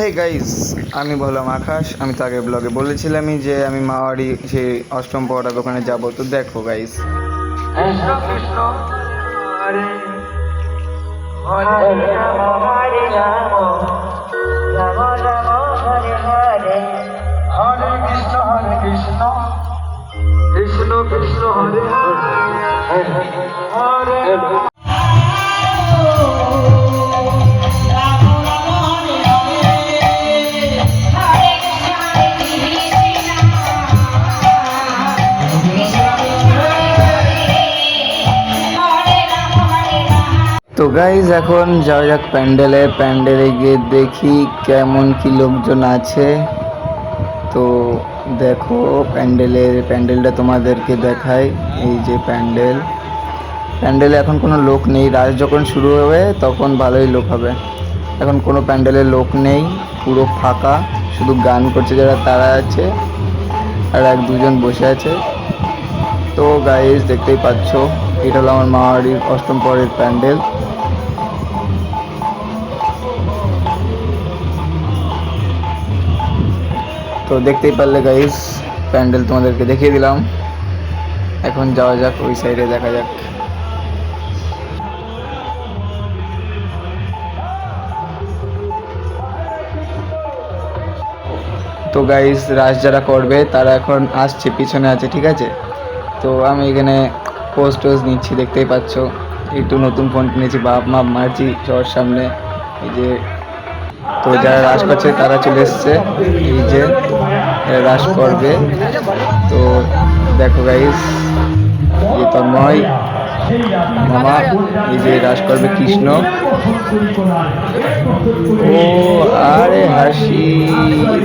Hey guys, আমি বললাম আকাশ। আমি তো আগের ব্লগে বলেছিলামই যে আমি মাওয়ারি সেই অষ্টম পড়ার দোকানে যাব। তো দেখো গাইস, কৃষ্ণ কৃষ্ণ হরে হরে রাম হরে রাম রাম রাম হরে হরে হরে কৃষ্ণ কৃষ্ণ কৃষ্ণ হরে হরে হরে হরে তো গাইজ এখন যাওয়া যাক প্যান্ডেলে গিয়ে দেখি কেমন কি লোকজন আছে। তো দেখো প্যান্ডেলটা তোমাদেরকে দেখাই। এই যে প্যান্ডেলে এখন কোনো লোক নেই। রাত যখন শুরু হবে তখন ভালোই লোক হবে। এখন কোনো প্যান্ডেলে লোক নেই, পুরো ফাঁকা। শুধু গান করছে যারা তারা আছে, আর এক দুজন বসে আছে। তো গাইজ দেখতেই পাচ্ছ, এটা হলো আমার মাওয়ারির অষ্টম পরের প্যান্ডেল। তো দেখতেই পারলে গাইস, প্যান্ডেল তোমাদেরকে দেখিয়ে দিলাম। এখন যাওয়া যাক ওই সাইডে, দেখা যাক। তো গাইস, রাস যারা করবে তারা এখন আসছে, পিছনে আছে, ঠিক আছে। তো আমি এখানে পোস্ট নিচ্ছি, দেখতেই পাচ্ছ। একটু নতুন ফোন কিনেছি, বাপ মাপ মারছি সবার সামনে। এই যে, তো যারা রাস করছে তারা চলে এসছে। এই যে রাস করবে। তো দেখো গাইস, এই তন্ময় মামা, এই যে রাস করবে কৃষ্ণ। ও আরে হাসি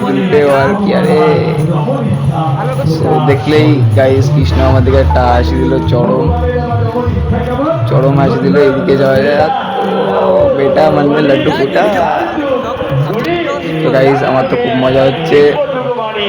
দুলবে আর কি, আরে দেখলেই গাইস কৃষ্ণ আমাদেরকে একটা হাসি দিল, চরম হাসি দিল। এদিকে যাওয়া যাক। বেটা মানে লাড্ডু ফুটা। তো গাইস, আমার তো খুব মজা হচ্ছে,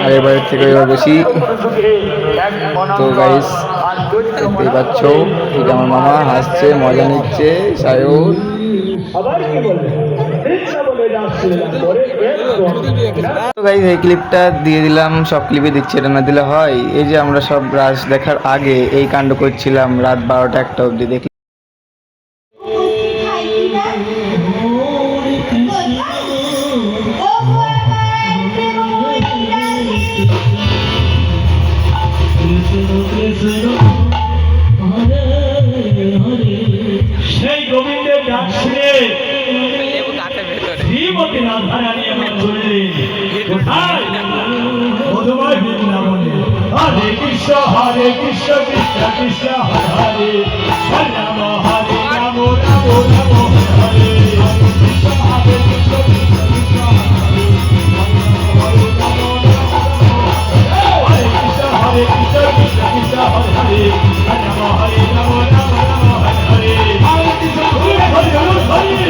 আগেরবারের থেকে এবার বেশি। তো গাইস দেখতেই পাচ্ছ, এটা আমার মামা হাসছে, মজা নিচ্ছে, সায়ন। তো গাইস, এই ক্লিপটা দিয়ে দিলাম, সব ক্লিপে দিচ্ছি, এটা না দিলে হয়? এই যে আমরা সব রাস দেখার আগে এই কাণ্ড করছিলাম রাত 12টা 1টা অবধি। দেখি সেই গোবিন্দের ডাক শুনে শ্রীমতী রাধারানী আমার চললেন কোথায়? মধুময় বৃন্দাবনে। হরে কৃষ্ণ কৃষ্ণ কৃষ্ণ হরে হরে হরে রাম রাম রাম হরে কৃষ্ণ কৃষ্ণ কৃষ্ণ হরে কৃষ্ণ কৃষ্ণ কৃষ্ণ হরে হরে হরে রাম রাম হরে হরে কৃষ্ণ হরে হরে।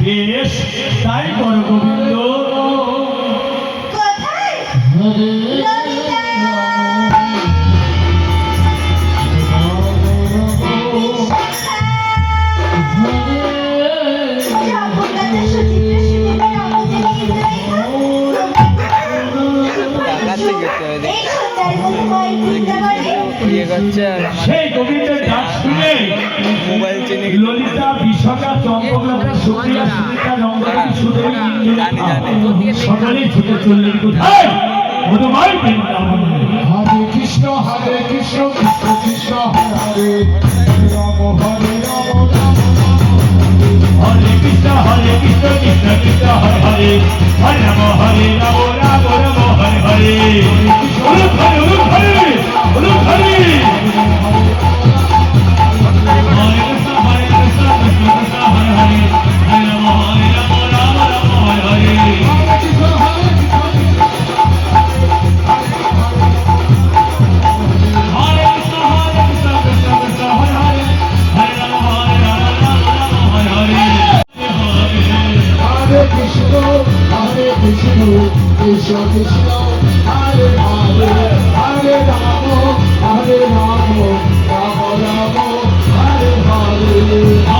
বেশ, তাই করো গোবিন্দ। এই সন্ধ্যার মতো হয় বৃন্দাবনে ইয়ে করছে আর সেই গোবিন্দের ডাক শুনে মোবাইল চিনে ললিতা বিশাখা চম্পকা সুপ্রিয়া সুনিতা রঙ্গবতী সুদেবী জানি, জানি। সকলেই ছুটে চললেন কোথায় মধুময় বৃন্দাবন। হরে কৃষ্ণ কৃষ্ণ কৃষ্ণ হরে হরে রাম রাম হরে Krishna Krishna Krishna Hare Hare Hare Ram Ram Ram Hare Hare Hare Hare Hare Hare Hare Hare Krishna, Krishna Krishna, Hare Hare, Hare Rama, Hare Rama, Rama Rama, Hare Hare.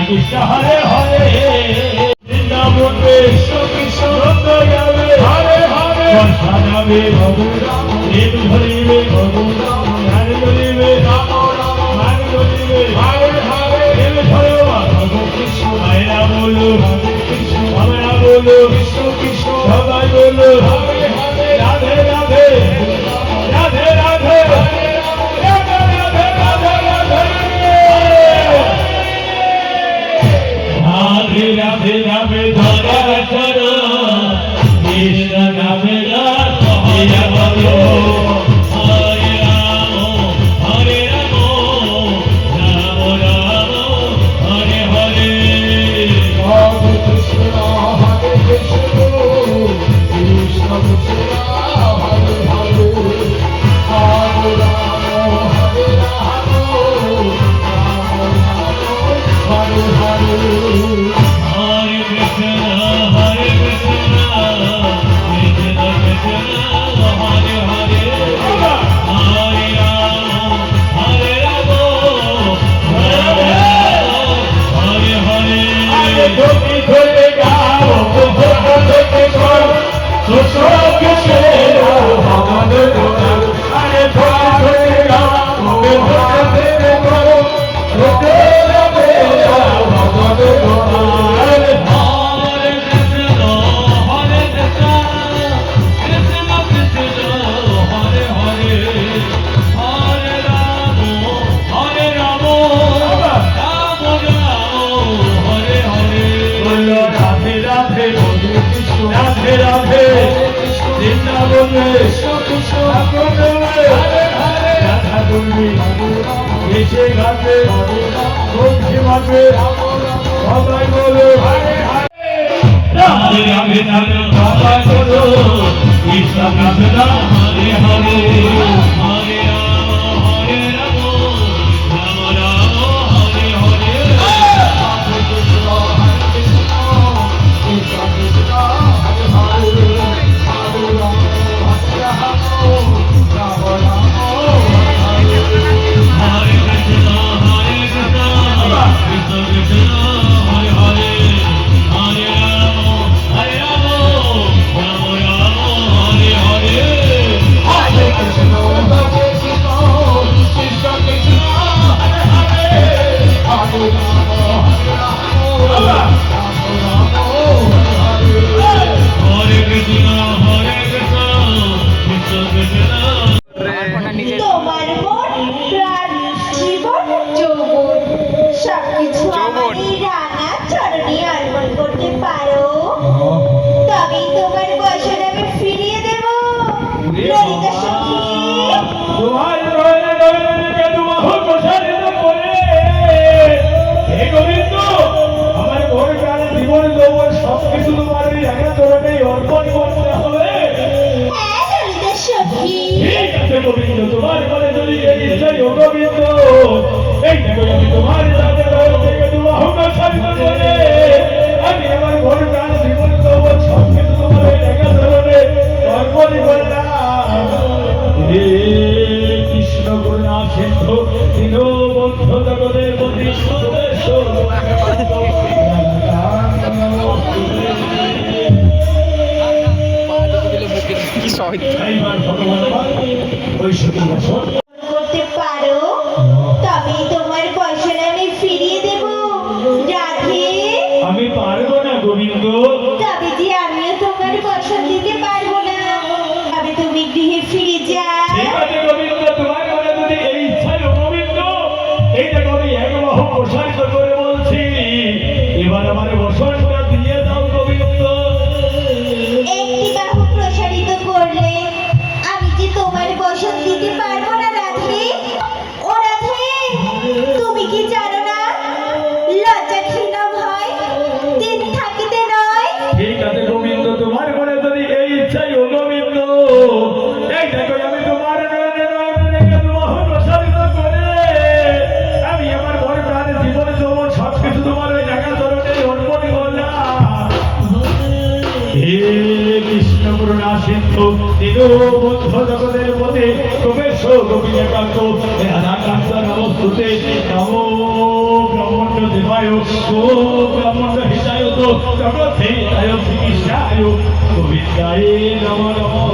Krishna Hare Hare বৃন্দাবনে কৃষ্ণ যাবে হরে হরে বর্ষা যাবে প্রেম ধরিবে জ্ঞান ধরিবে মান ধরিবে হরে হরে প্রেম ধরো কৃষ্ণ মায়েরা বলো আমরা বলো কৃষ্ণ কৃষ্ণ সবাই বলো হরে হরে রাধে রাধে রাধে রাধে রাধে রাধে রাধে ধরা করো কৃষ্ণ রাধে রাধে বলো হরে রাম হরে Ram Ram Ram Hare Hare Hare Krishna, Hare Krishna, Krishna Krishna, Hare Hare, Hare Rama, Hare Rama, Rama Rama, Hare Hare. Hare Krishna, Hare Krishna, Krishna Krishna, Hare Hare, Hare Rama, Hare Rama, Rama Rama, Hare Hare. ধরে ধরে গাও ধরে ধরে গাও সুসো কিসে ভগবান গোপাল আরে ধরে ধরে গাও ধরে ধরে গাও ধরে ধরে গাও ভগবান গোপাল হরে কৃষ্ণ হরে কৃষ্ণ কৃষ্ণ কৃষ্ণ হরে হরে হরে রাম হরে রাম রাম রাম হরে হরে বলো রাধে রাধে রাধে রাধে বৃন্দাবনে রাধা বলবি এসে ঘাটে বংশী মাঠে সবাই বলো হরে হরে রাধে রাধে রাধে সবাই বলো কৃষ্ণ কৃষ্ণ হরে হরে হরে রাম হরে Ram Ram Ram Hare Hare Hare Krishna, Hare Krishna, Krishna Krishna, Hare Hare, Hare Rama, Hare Rama, Rama Rama, Hare Hare. Hare Krishna, Hare Krishna, Krishna Krishna, Hare Hare, Hare Rama, Hare Rama, Hare Krishna, Hare Krishna, Krishna Krishna. তোমার মন প্রাণ জীবন যৌবন সবকিছু আমারই রাঙা চরণে অর্পণ করতে পারো তবে তোমার বচন আমি ফিরিয়ে দেব ললিতা সখী তোমার রয়ে রয়ে কেদুমাহ প্রসারিত করে হে গোবিন্দ আমার ঘর প্রাণ জীবন যৌবন সবকিছু তোমার এই রাঙা চরণে অর্পণ করতে হবে হ্যাঁ ললিতা সখী ঠিক আছে গোবিন্দ তোমার ঘরে যদি এই ইচ্ছাই ও গোবিন্দ এই দেখো আমি তোমার সাথে রয়েছে কেদুমাহ প্রসারিত করে আমি আমার ঘর প্রাণ জীবন যৌবন সবকিছু তোমার এই রাঙা চরণে অর্পণ করলাম হে কৃষ্ণ করুণা সিন্ধু দীনবন্ধ জগতের প্রতি এইবার ভগবান ওই সুখী করতে পারো তবে তোমার বচন আমি ফিরিয়ে দেব রাধে আমি পারবো না গোবিন্দ তবে যে আমিও তোমার বচন দিতে পারবো না তবে তুমি গৃহে ফিরে যাও ঠিক আছে গোবিন্দ তোমার মনে যদি এই ইচ্ছাই গোবিন্দ এই দেখো আমি এক বাহু প্রসারিত করে বলছি এবার আমার বসনটা দিয়ে দাও গোবিন্দ একটি বাহু প্রসারিত করলে আমি যে তোমার বচন দিতে পারবো না রাধে ও রাধে তুমি কি জানো না লজ্জা ঘৃণা ভয় দিন থাকিতে নয় ঠিক আছে গোবিন্দ তোমার মনে যদি এই ইচ্ছাই গোবিন্দ এই দেখো আমি তোমার নয়নে নয়নে রেখে তোমার প্রসারিত করে আমি আমার ঘরে প্রাণে জীবন যৌবন সবকিছু তোমার ওই জায়গা চরণে অর্পণ করলাম হে কৃষ্ণ করুণা সিন্ধু দীনবন্ধ জগতের পথে তোমেশ গোপীকান্ত রাধাকান্ত নমস্তুতে নমো ব্রহ্মণ্ড দেবায় ও ব্রহ্মণ্ড হিতায় তো জগতে তায় চিকিৎসায় গোবিন্দায় নমো নমঃ।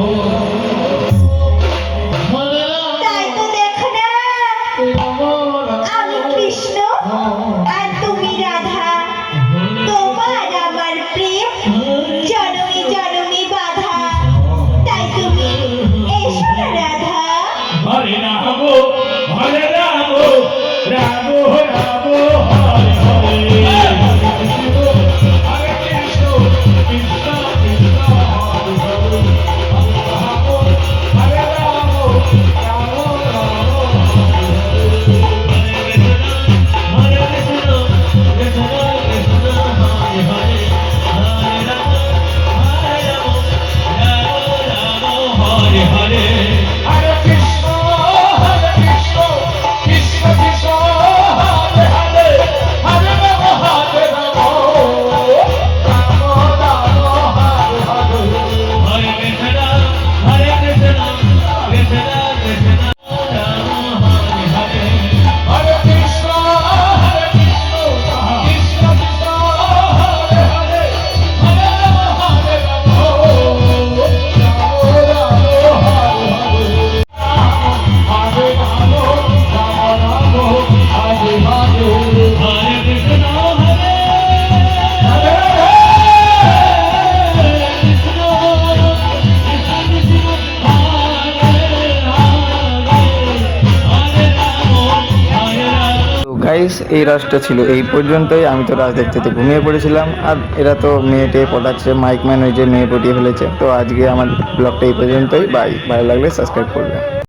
তাই তো দেখো না, আমি কৃষ্ণ আর তুমি রাধা। তোমার আমার প্রেম জনমে জনমে বাধা। তাই তুমি এসো না রাধা। হরে রাম হরে রাম রাম রাম হরে হরে হরে কৃষ্ণ কৃষ্ণ কৃষ্ণ হরে হরে হরে রাম রাম রাম হরে কৃষ্ণ কৃষ্ণ কৃষ্ণ হরে হরে হরে রাম হরে হরে হরে কৃষ্ণ কৃষ্ণ কৃষ্ণ হরে হরে হরে রাম হরে রাম রাম রাম হরে হরে হরে কৃষ্ণ কৃষ্ণ কৃষ্ণ রাম হরে হরে হরে কৃষ্ণ কৃষ্ণ কৃষ্ণ হরে হরে হরে রাম হরে রাম তো গাইস এই রাজটা ছিল এই পর্যন্তই। আমি তো রাজ দেখতে দেখতে ঘুমিয়ে পড়েছিলাম, আর এরা তো মেয়েটে পটাচ্ছে, মাইকম্যান ওই যে মেয়ে পটিয়ে ফেলেছে। তো আজকে আমার ব্লগটা এই পর্যন্তই। বাই, ভালো লাগলে সাবস্ক্রাইব করবে।